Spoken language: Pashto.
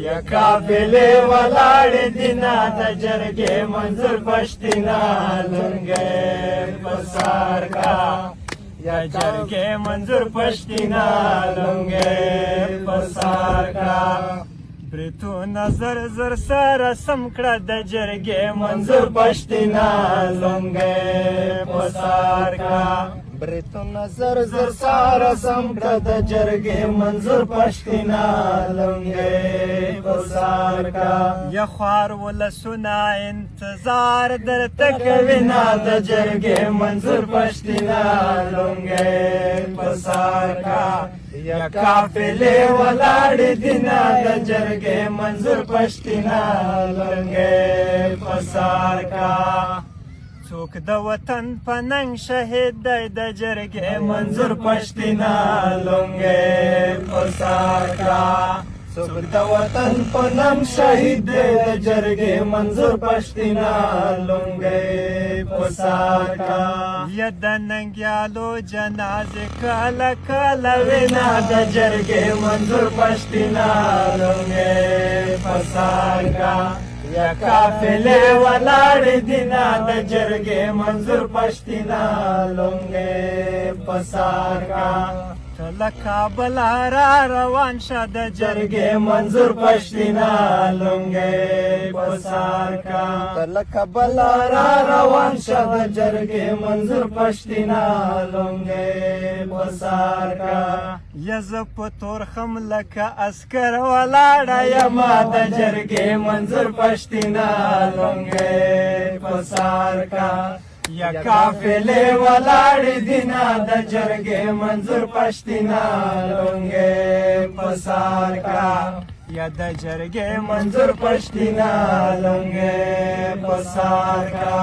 یا قافلې ولاړې دینا د جرګې منظور پښتینا لونګې پسار کا یا جرګې منظور پښتینا لونګې پسار کا بریتو نظر زر سره سم کړه د جرګې منظور پښتینا لونګې پسار کا بریتو نظر زر ساره سم کړه د جرګې منظور پښتینا لونګې پسار کا یا خوار ولسونه انتظار درته کوي نه د جرګې منظور پښتینا لونګې پسار کا یا قافلې ولاړې دینا د جرګې منظور پښتینا لونګې پسار کا څوک د وطن په ننګ شهید دی د جرګې منظور پښتینا لونګې پسار کا څوک د وطن په ننګ شهید دی د جرګې منظور پښتینا لونګې پسار کا یا د ننګیالو جنازې کله کله وینا د جرګې منظور پښتینا لونګې پسار کا یا قافلې ولاړې دینا د جرګې منظور پښتینا لونګې پسار کا له کابل را روان شه د جرګې منظور پښتینا لونګې پسار کا له کابل را روان شه د جرګې منظور پښتینا لونګې پسار کا یا زه په تورخم لکه عسکر ولاړه یما د جرګې منظور پښتینا لونګې پسار کا یا قافلې ولاړې دینا د جرګې منظور پښتینا لونګې پسار کا یا د جرګې منظور پښتینا لونګې پسار کا